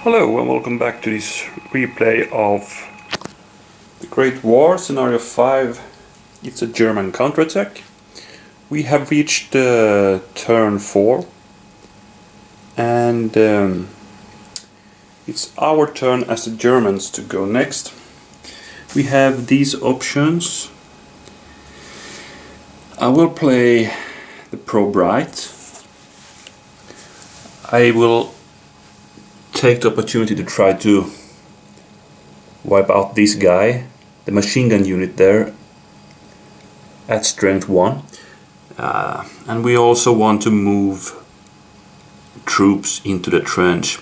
Hello and welcome back to this replay of the Great War Scenario 5. It's a German counterattack. We have reached turn 4 and it's our turn as the Germans to go next. We have these options. I will play the Pro Bright. I will take the opportunity to try to wipe out this guy, the machine gun unit there at strength 1, and we also want to move troops into the trench.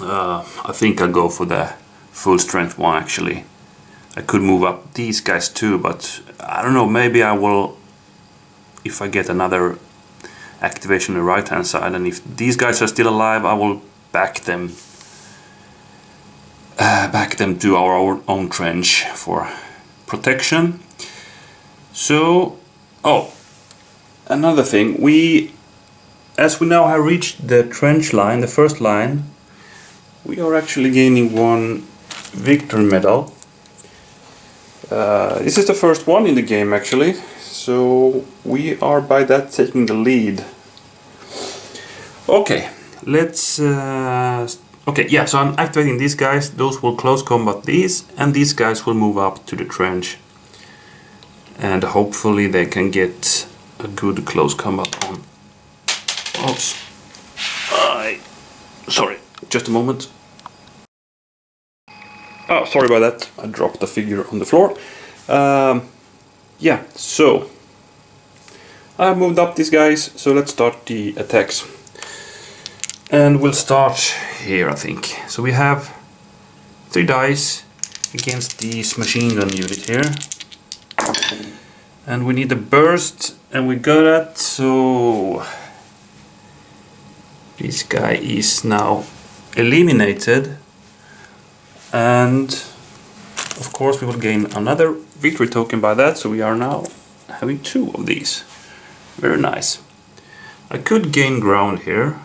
I think I'll go for the full strength 1 actually. I could move up these guys too, but I don't know, maybe I will, if I get another activation on the right hand side, and if these guys are still alive I will back them to our own trench for protection. So, another thing, as we now have reached the trench line, the first line, we are actually gaining 1 victory medal. This is the first one in the game actually, so we are by that taking the lead. Okay. Let's so I'm activating these guys. Those will close combat these, and these guys will move up to the trench, and hopefully they can get a good close combat on. Oops. Sorry, just a moment. Oh, sorry about that. I dropped the figure on the floor. Yeah, so I moved up these guys, so let's start the attacks. And we'll start here, I think. So we have 3 dice against this machine gun unit here. And we need a burst, and we got that, so this guy is now eliminated. And of course we will gain another victory token by that, so we are now having 2 of these. Very nice. I could gain ground here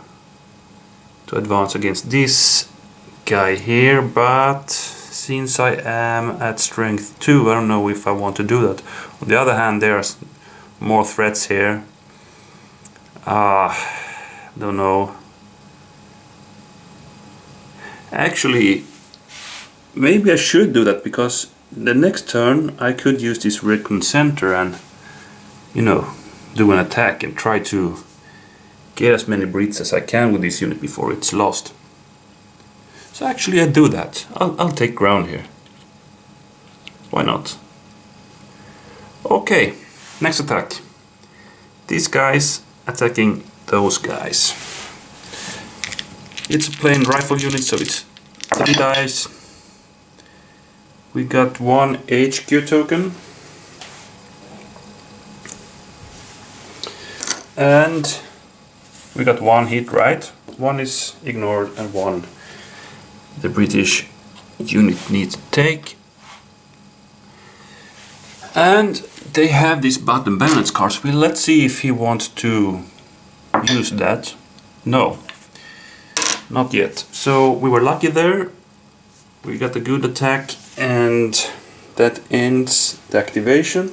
to advance against this guy here, but since I am at strength 2, I don't know if I want to do that. On the other hand, there's more threats here. Don't know. Actually, maybe I should do that, because the next turn I could use this recon center and, you know, do an attack and try to get as many Brits as I can with this unit before it's lost. So actually I do that. I'll take ground here. Why not? Okay, next attack. These guys attacking those guys. It's a plain rifle unit, so it's 3 dice. We got 1 HQ token. And we got 1 hit, right? 1 is ignored and 1 the British unit needs to take. And they have this button balance card. So let's see if he wants to use that. No, not yet. So we were lucky there. We got a good attack, and that ends the activation.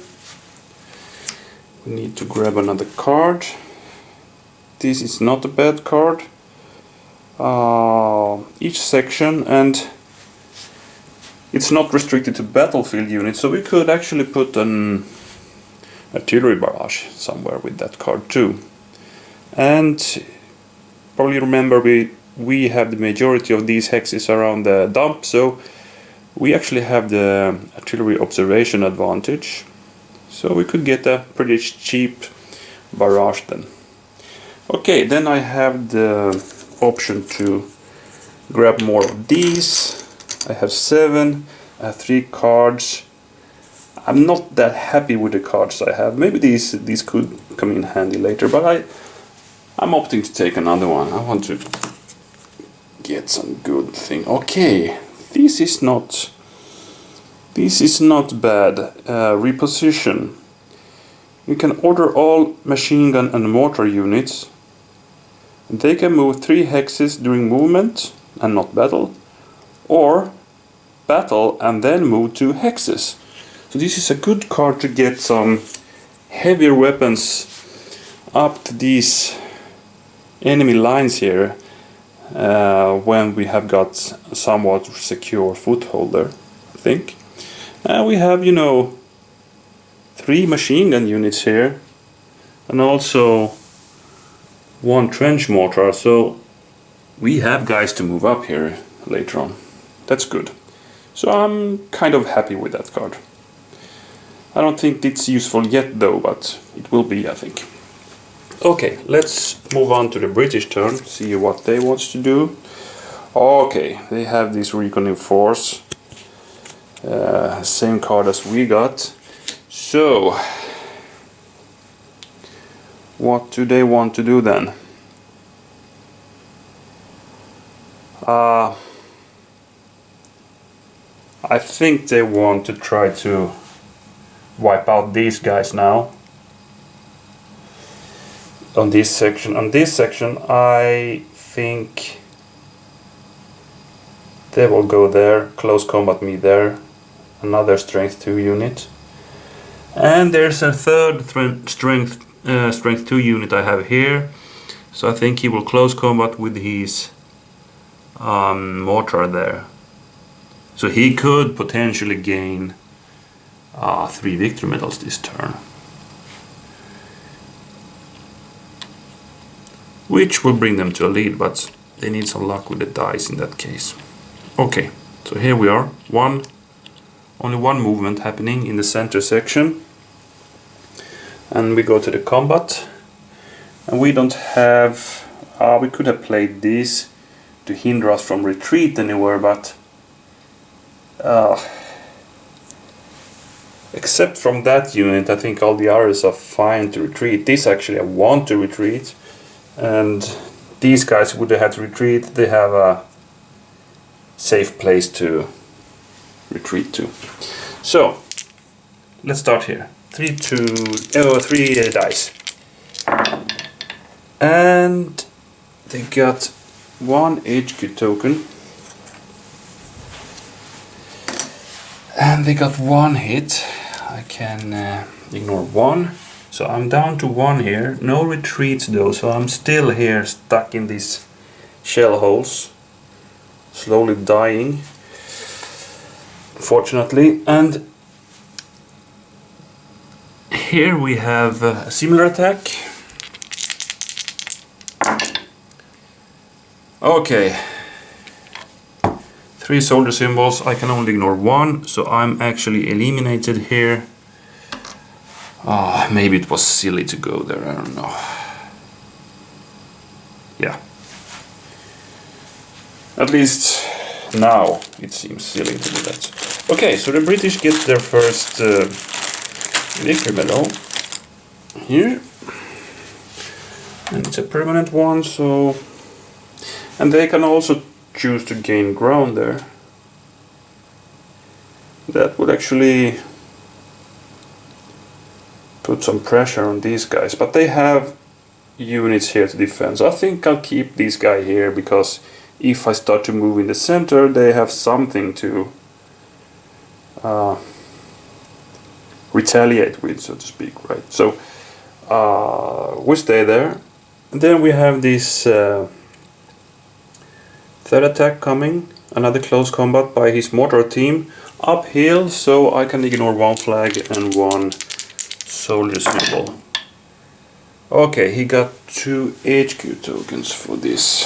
We need to grab another card. This is not a bad card. Each section, and it's not restricted to battlefield units, so we could actually put an artillery barrage somewhere with that card too. And probably remember we have the majority of these hexes around the dump, so we actually have the artillery observation advantage, so we could get a pretty cheap barrage then. Okay, then I have the option to grab more of these. I have 7, I have 3 cards. I'm not that happy with the cards I have. Maybe these could come in handy later, but I'm opting to take another one. I want to get some good thing. Okay, this is not bad. Reposition. You can order all machine gun and mortar units. They can move 3 hexes during movement and not battle, or battle and then move to hexes. So this is a good card to get some heavier weapons up to these enemy lines here when we have got somewhat secure foothold there, I think. And we have, you know, 3 machine gun units here and also 1 trench mortar, so we have guys to move up here later on. That's good. So I'm kind of happy with that card. I don't think it's useful yet though, but it will be, I think. Okay, let's move on to the British turn, see what they want to do. Okay, they have this Reconning Force. Same card as we got. So, what do they want to do then? I think they want to try to wipe out these guys now. On this section, I think they will go there, close combat me there, another strength 2 unit, and there's a third strength 2 unit I have here. So I think he will close combat with his mortar there. So he could potentially gain 3 victory medals this turn, which will bring them to a lead, but they need some luck with the dice in that case. Okay, so here we are. Only one movement happening in the center section. And we go to the combat. And we don't have... we could have played these to hinder us from retreat anywhere, but... except from that unit, I think all the others are fine to retreat. This actually I want to retreat. And these guys would have had to retreat. They have a safe place to retreat to. So let's start here. 3 dice, and they got 1 HQ token, and they got 1 hit. I can ignore 1. So I'm down to 1 here, no retreats though, so I'm still here stuck in these shell holes, slowly dying, fortunately. And here we have a similar attack. Okay, 3 soldier symbols, I can only ignore 1, so I'm actually eliminated here. Maybe it was silly to go there, I don't know. Yeah. At least now it seems silly to do that. Okay, so the British get their first victory medal here. And it's a permanent one, so... And they can also choose to gain ground there. That would actually put some pressure on these guys, but they have units here to defend. So I think I'll keep this guy here, because if I start to move in the center, they have something to retaliate with, so to speak, right? So we stay there. And then we have this third attack coming, another close combat by his mortar team, uphill, so I can ignore 1 flag and 1 soldier symbol. Okay, he got 2 HQ tokens for this.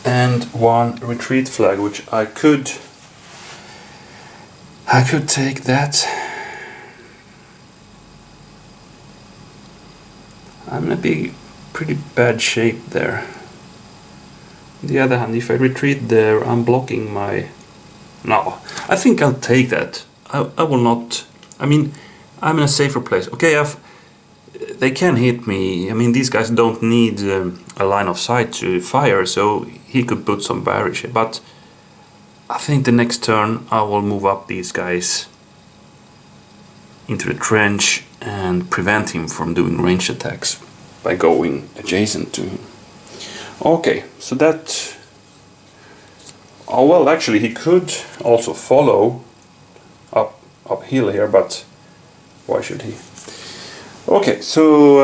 And 1 retreat flag, which I could take that. I'm gonna be pretty bad shape there. On the other hand, if I retreat there, I'm blocking my... No, I think I'll take that. I will not... I mean, I'm in a safer place. Okay, they can hit me. I mean, these guys don't need a line of sight to fire, so he could put some barrage here. But I think the next turn I will move up these guys into the trench and prevent him from doing range attacks by going adjacent to him. Okay, so that... Oh well, actually he could also follow uphill here, but why should he? Okay, so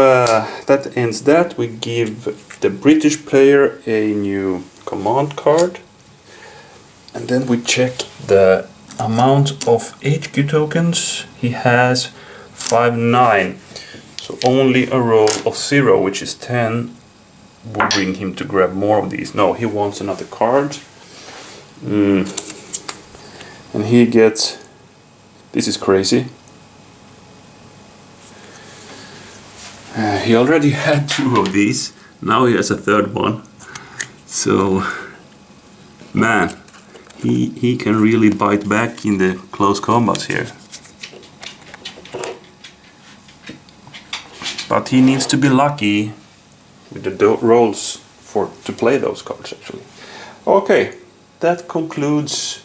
that ends that. We give the British player a new command card, and then we check the amount of HQ tokens. He has 5-9, so only a roll of 0, which is 10, will bring him to grab more of these. No, he wants another card. And he gets... This is crazy. He already had 2 of these. Now he has a 3rd one. So, man, he can really bite back in the close combats here. But he needs to be lucky with the rolls to play those cards actually. Okay, that concludes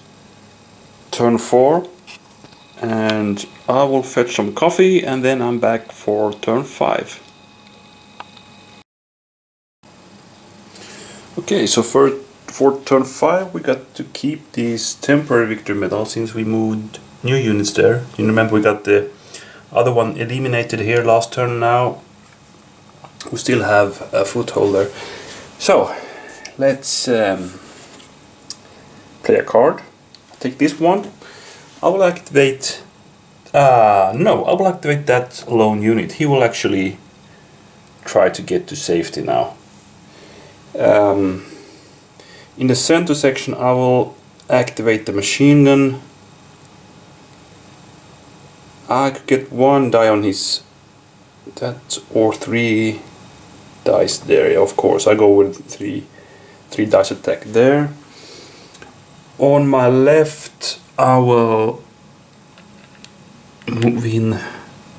turn 4. And I will fetch some coffee and then I'm back for turn 5. Okay, so for turn 5 we got to keep these temporary victory medals since we moved new units there. You remember we got the other one eliminated here last turn. Now we still have a foothold there. So let's play a card. I'll take this one. I will activate... no, I will activate that lone unit. He will actually try to get to safety now. In the center section I will activate the machine gun. I could get 1 die on his... that or 3 dice there, yeah, of course. I go with 3 dice attack there. On my left I will move in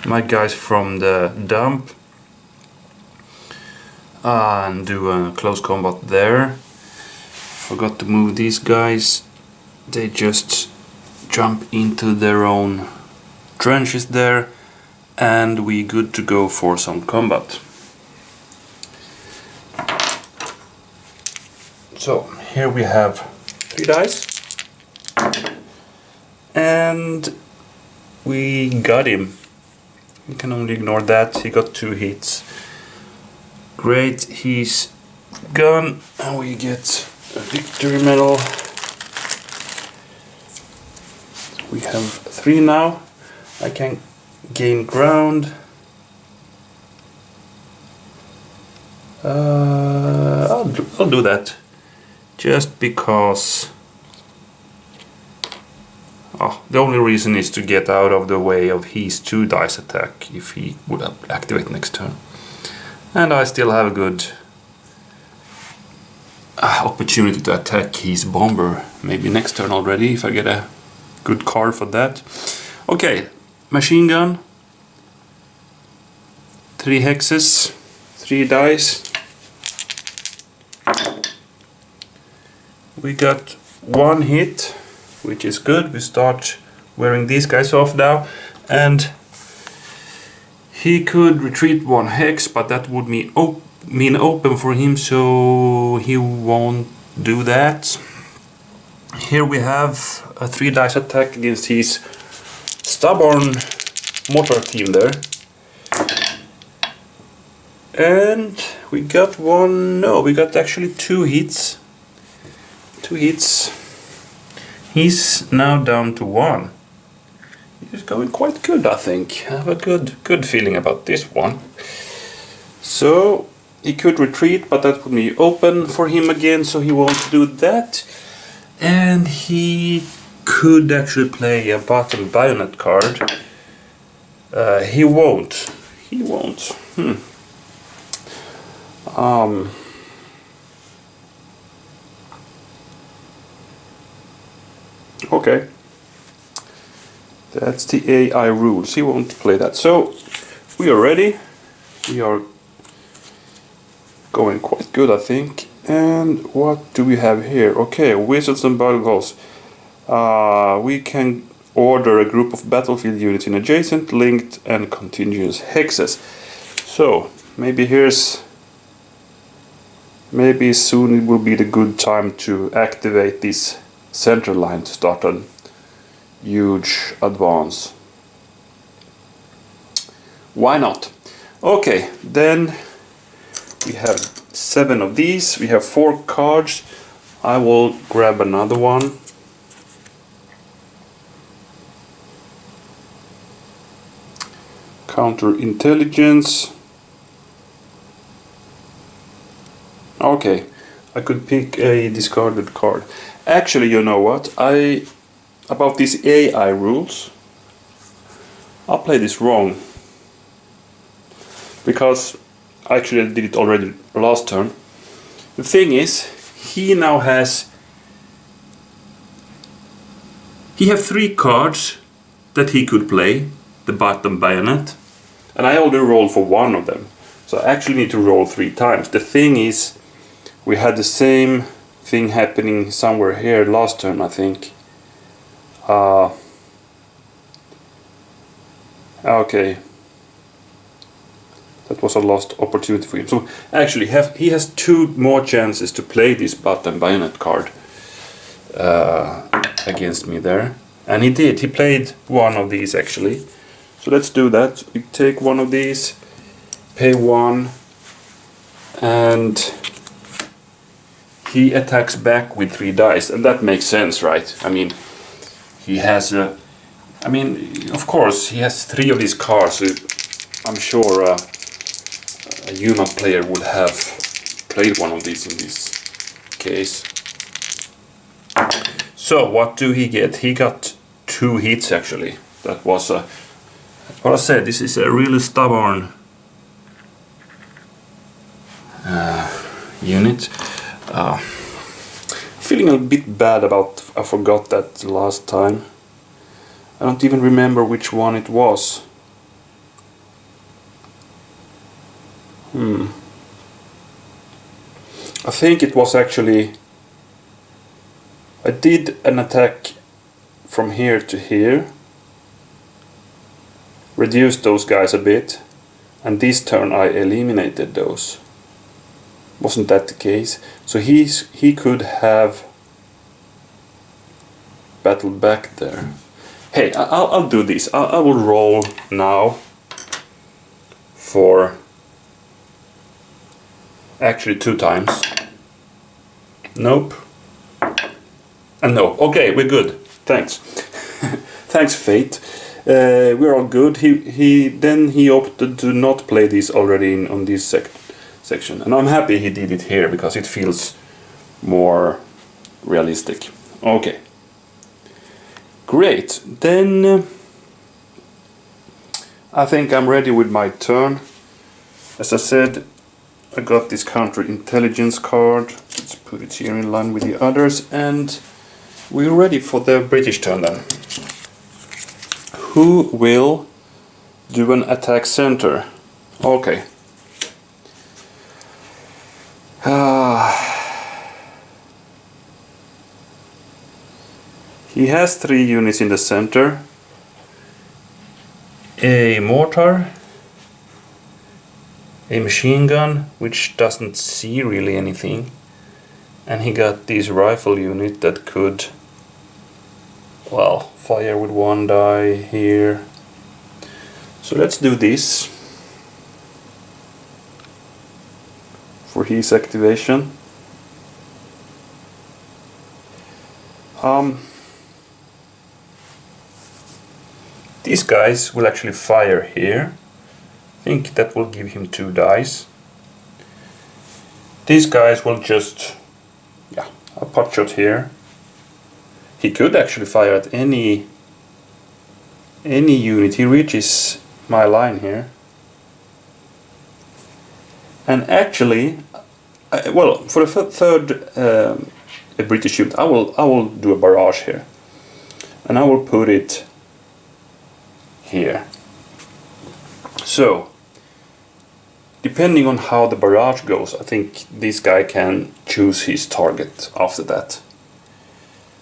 my guys from the dump and do a close combat there. Forgot to move these guys. They just jump into their own trenches there, and we good to go for some combat. So here we have 3 dice. And we got him. We can only ignore that. He got 2 hits. Great, he's gone, and we get a victory medal. We have 3 now. I can gain ground. I'll do that. Just because... the only reason is to get out of the way of his 2 dice attack if he would activate next turn. And I still have a good opportunity to attack his bomber maybe next turn already if I get a good card for that. Okay, machine gun, 3 hexes, 3 dice. We got 1 hit, which is good. We start wearing these guys off now, and he could retreat 1 hex, but that would mean open for him, so he won't do that. Here we have a 3 dice attack against his stubborn mortar team there. And we got 1, no, we got actually 2 hits. 2 hits. He's now down to 1. He's going quite good, I think. I have a good feeling about this one. So he could retreat, but that would be open for him again, so he won't do that. And he could actually play a bottom bayonet card. He won't. He won't. Okay. That's the AI rules. He won't play that. So we are ready. We are going quite good, I think. And what do we have here? Okay, wizards and buggles. We can order a group of battlefield units in adjacent, linked, and continuous hexes. So maybe here's maybe soon it will be the good time to activate this center line to start a huge advance. Why not? Okay, then we have 7 of these, we have 4 cards. I will grab another one. Counterintelligence. Okay, I could pick a discarded card. Actually, you know what? About these AI rules, I'll play this wrong. Because actually I did it already last turn. The thing is, he now has... He have 3 cards that he could play, the bottom bayonet. And I only rolled for 1 of them. So I actually need to roll 3 times. The thing is, we had the same thing happening somewhere here last turn, I think. Okay. That was a lost opportunity for him. So actually he has 2 more chances to play this bottom bayonet card against me there. And he did. He played 1 of these actually. So let's do that. We take 1 of these, pay 1, and he attacks back with 3 dice, and that makes sense, right? I mean, he has a... I mean, of course, he has 3 of these cards, so I'm sure a human player would have played 1 of these in this case. So, what do he get? He got 2 hits, actually. That was a... What I said, this is a really stubborn unit. Feeling a bit bad about I forgot that last time. I don't even remember which one it was. I think it was actually... I did an attack from here to here. Reduced those guys a bit, and this turn I eliminated those. Wasn't that the case? So he could have battled back there. Hey, I'll do this. I will roll now for actually 2 times. Nope. And no. Okay, we're good. Thanks. Thanks, Fate. We're all good. He opted to not play this already on this section, and I'm happy he did it here because it feels more realistic. Okay, great. Then I think I'm ready with my turn. As I said, I got this counterintelligence card. Let's put it here in line with the others, and we're ready for the British turn then. Who will do an attack center? Okay. He has 3 units in the center. A mortar, a machine gun, which doesn't see really anything, and he got this rifle unit that could, well, fire with 1 die here. So let's do this for his activation. These guys will actually fire here. I think that will give him 2 dice. These guys will just, yeah, a pot shot here. He could actually fire at any unit. He reaches my line here. And actually, well, for the third British unit, I will do a barrage here, and I will put it here. So, depending on how the barrage goes, I think this guy can choose his target after that.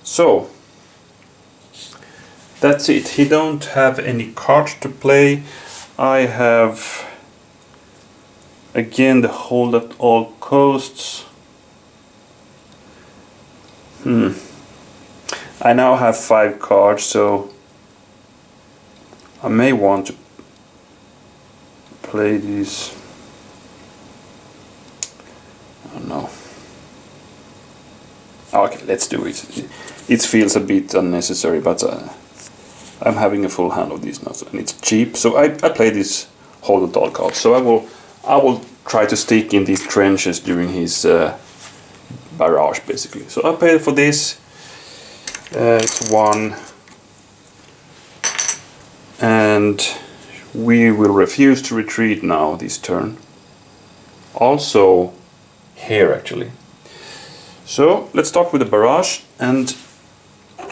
So, that's it. He don't have any cards to play. I have again the hold at all costs. I now have 5 cards, so I may want to play these. I don't know. Okay, let's do it. It feels a bit unnecessary, but I'm having a full hand of these now, and it's cheap. So I play this hold the doll card. So I will try to stick in these trenches during his barrage, basically. So I paid for this. It's 1, and we will refuse to retreat now this turn. Also here actually. So let's start with the barrage, and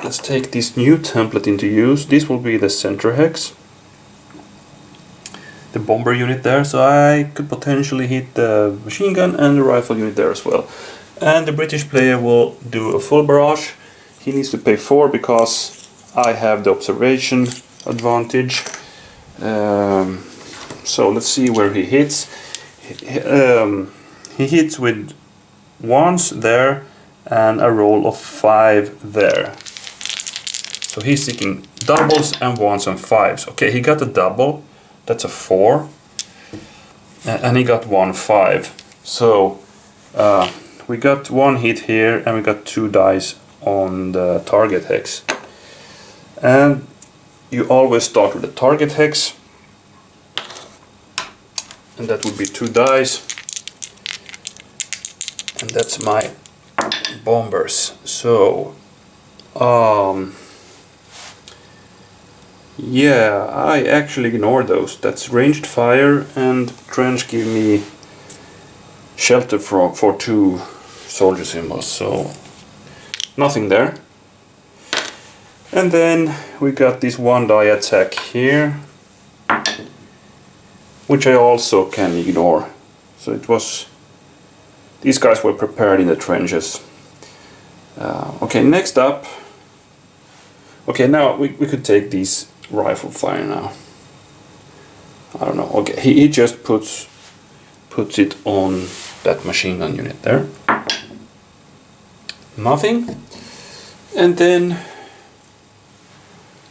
let's take this new template into use. This will be the center hex, the bomber unit there, so I could potentially hit the machine gun and the rifle unit there as well. And the British player will do a full barrage. He needs to pay 4 because I have the observation advantage. So let's see where he hits. He hits with 1s there and a roll of 5 there. So he's seeking doubles and 1s and 5s. Okay, he got a double, that's a 4, and he got 1 5. So we got 1 hit here, and we got 2 dice on the target hex. And you always start with the target hex, and that would be 2 dice, and that's my bombers. So yeah, I actually ignore those. That's ranged fire, and trench give me shelter for 2 soldier symbols, so nothing there. And then we got this 1 die attack here, which I also can ignore. So it was, these guys were prepared in the trenches. Okay, next up. Okay, now we could take these rifle fire now. I don't know. Okay, he just puts it on that machine gun unit there. Nothing. And then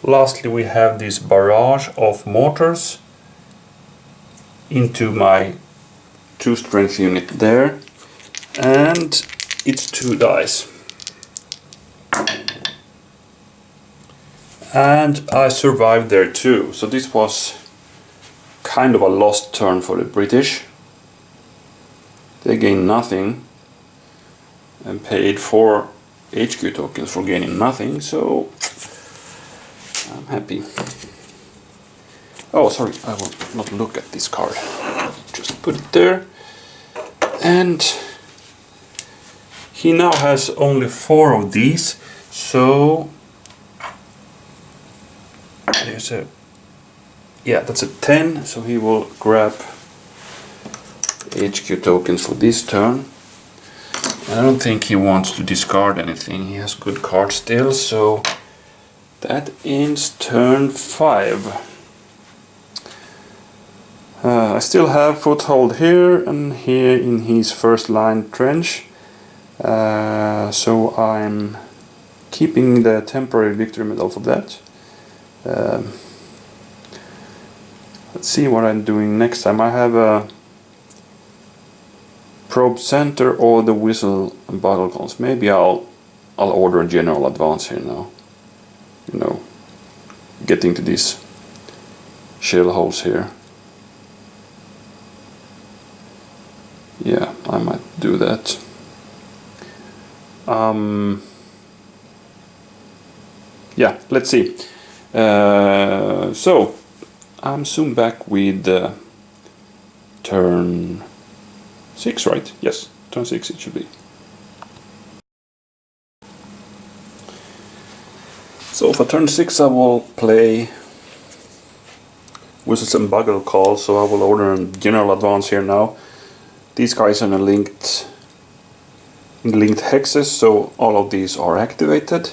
lastly we have this barrage of mortars into my 2 strength unit there, and it's 2 dice. And I survived there too, so this was kind of a lost turn for the British. They gained nothing and paid 4 HQ tokens for gaining nothing, so I'm happy. Oh, sorry, I will not look at this card. Just put it there. And he now has only 4 of these, so there's a, yeah, that's a 10, so he will grab HQ tokens for this turn. I don't think he wants to discard anything. He has good cards still, so that ends turn 5. I still have foothold here and here in his first line trench, so I'm keeping the temporary victory medal for that. Let's see what I'm doing next time. I have a probe center or the whistle and battle calls. Maybe I'll order a general advance here now. You know, getting to these shell holes here. Yeah, I might do that. Yeah, let's see. So I'm soon back with turn 6, right? Yes, turn 6 it should be. So for turn 6 I will play whistles and bugle calls, so I will order a general advance here now. These guys are in linked hexes, so all of these are activated.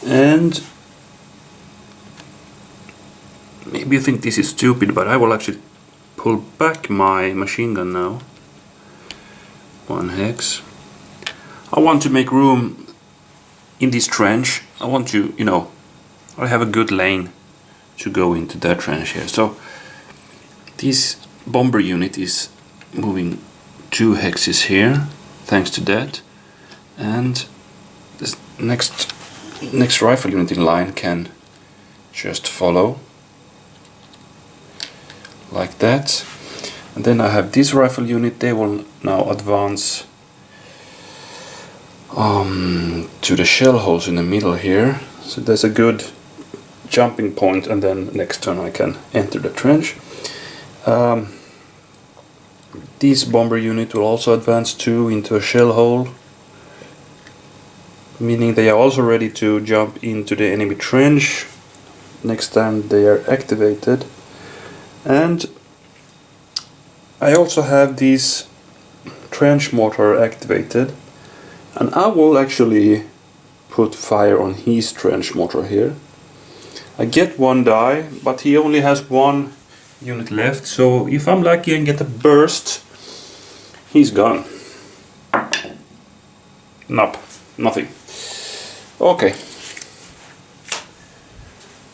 And maybe you think this is stupid, but I will actually pull back my machine gun now. 1 hex. I want to make room in this trench, I want to, you know, I have a good lane to go into that trench here. So this bomber unit is moving 2 hexes here, thanks to that, and this next rifle unit in line can just follow like that. And then I have this rifle unit, they will now advance to the shell holes in the middle here. So there's a good jumping point, and then next turn I can enter the trench. This bomber unit will also advance 2 into a shell hole, meaning they are also ready to jump into the enemy trench next time they are activated. And I also have this trench mortar activated, and I will actually put fire on his trench mortar here. I get 1 die, but he only has 1 unit left, so if I'm lucky and get a burst, he's gone. Nope, nothing. Okay,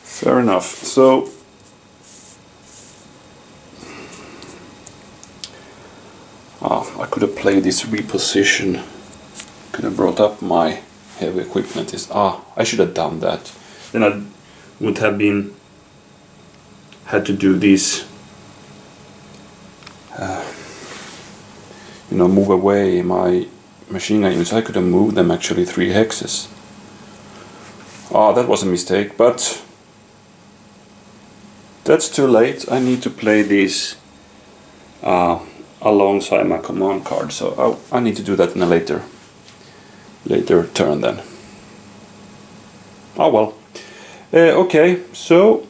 fair enough. So I could have played this reposition, could have brought up my heavy equipment. I should have done that. Then I would have had to do this, you know, move away my machine gun units. I could have moved them actually 3 hexes. That was a mistake, but that's too late. I need to play these alongside my command card, so I need to do that in a later turn then. Oh well. Okay, so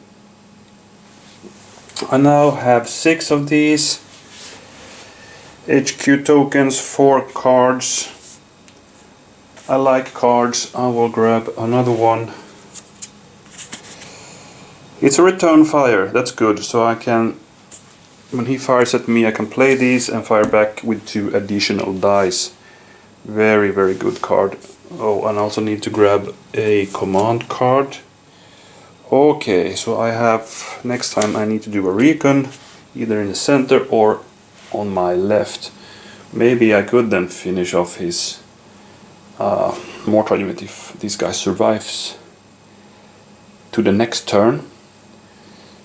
I now have 6 of these HQ tokens, 4 cards. I like cards. I will grab another one. It's a return fire, that's good, so I can, when he fires at me, I can play these and fire back with 2 additional dice. Very, very good card. Oh, and I also need to grab a command card. Okay, so I have, next time I need to do a recon, either in the center or on my left. Maybe I could then finish off his mortar unit if this guy survives to the next turn.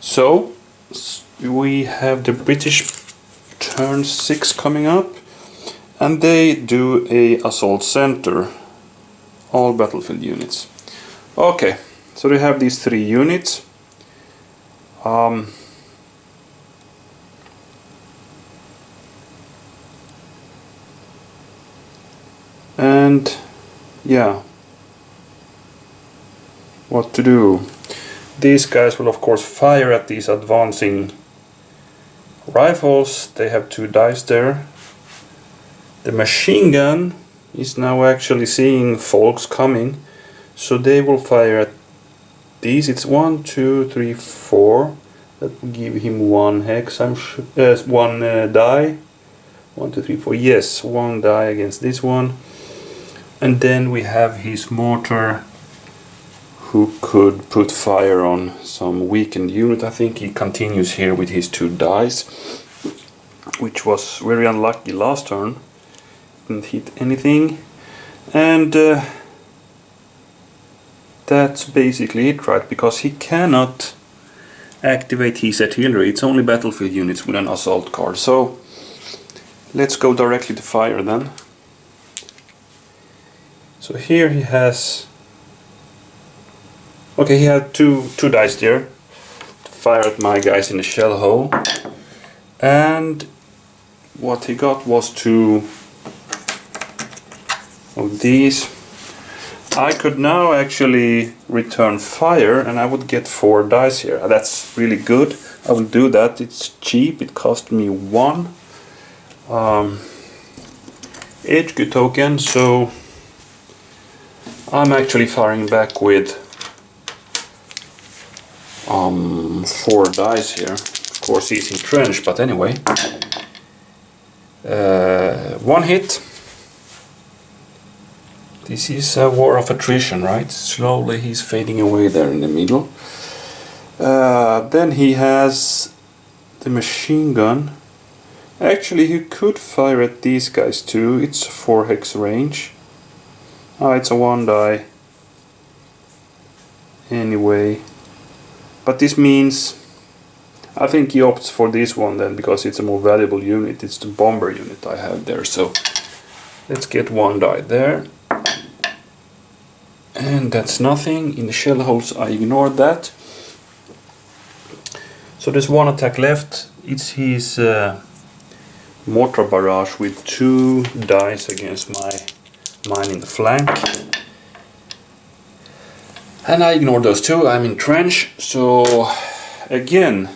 So we have the British turn 6 coming up, and they do a assault center, all battlefield units. Okay, so they have these 3 units. And yeah, what to do? These guys will of course fire at these advancing rifles. They have 2 dice there. The machine gun is now actually seeing folks coming, so they will fire at these. It's 1, 2, 3, 4. That will give him 1 hex. I'm sure. 1 die. 1, 2, 3, 4. Yes, 1 die against this one. And then we have his mortar, who could put fire on some weakened unit. I think he continues here with his 2 dice, which was very unlucky last turn. Didn't hit anything. And that's basically it, right? Because he cannot activate his artillery. It's only battlefield units with an assault card. So let's go directly to fire then. So here he has, okay, he had two dice there to fire at my guys in the shell hole, and what he got was 2 of these. I could now actually return fire and I would get 4 dice here. That's really good. I will do that. It's cheap. It cost me 1 HQ token, so I'm actually firing back with 4 dice here. Of course he's entrenched, but anyway. 1 hit. This This is a war of attrition, right? Slowly he's fading away there in the middle. Then he has the machine gun. Actually, he could fire at these guys too. It's a 4 hex range. Ah, it's a 1 die. Anyway. But this means... I think he opts for this one then, because it's a more valuable unit. It's the bomber unit I have there, so... Let's get 1 die there. And that's nothing. In the shell holes I ignored that. So there's 1 attack left. It's his mortar barrage with 2 dice against mine in the flank. And I ignored those 2. I'm in trench. So again,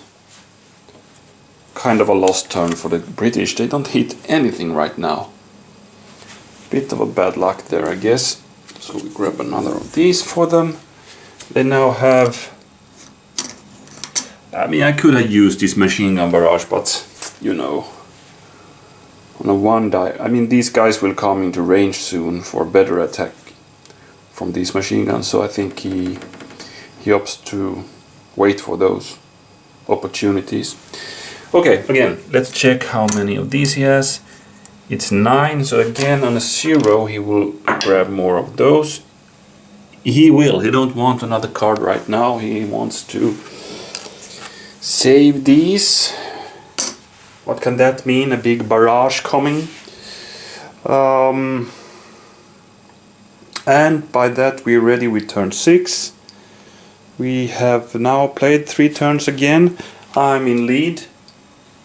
kind of a lost turn for the British. They don't hit anything right now. Bit of a bad luck there, I guess. So we grab another of these for them. They now have... I mean, I could have used this machine gun barrage, but, you know, on a 1 die... I mean, these guys will come into range soon for better attack from these machine guns, so I think he opts to wait for those opportunities. Okay, again, let's check how many of these he has. It's 9, so again on a 0 he will grab more of those. He don't want another card right now, he wants to save these. What can that mean? A big barrage coming. And by that we're ready with turn 6. We have now played 3 turns again. I'm in lead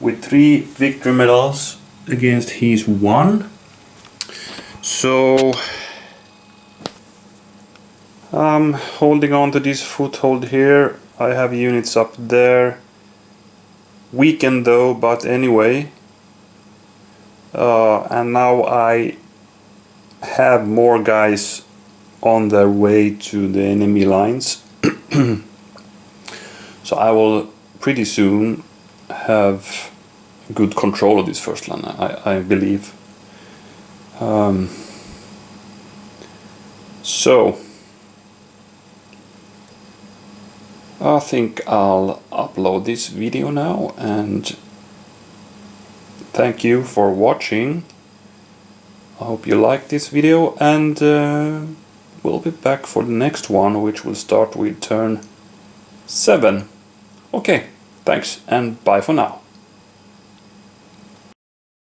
with 3 victory medals against his 1. So I'm holding on to this foothold here. I have units up there. Weakened though, but anyway. And now I have more guys on their way to the enemy lines. So I will pretty soon have good control of this first line, I believe. So I think I'll upload this video now, and thank you for watching. I hope you liked this video, and we'll be back for the next one, which will start with turn 7. Okay, thanks and bye for now.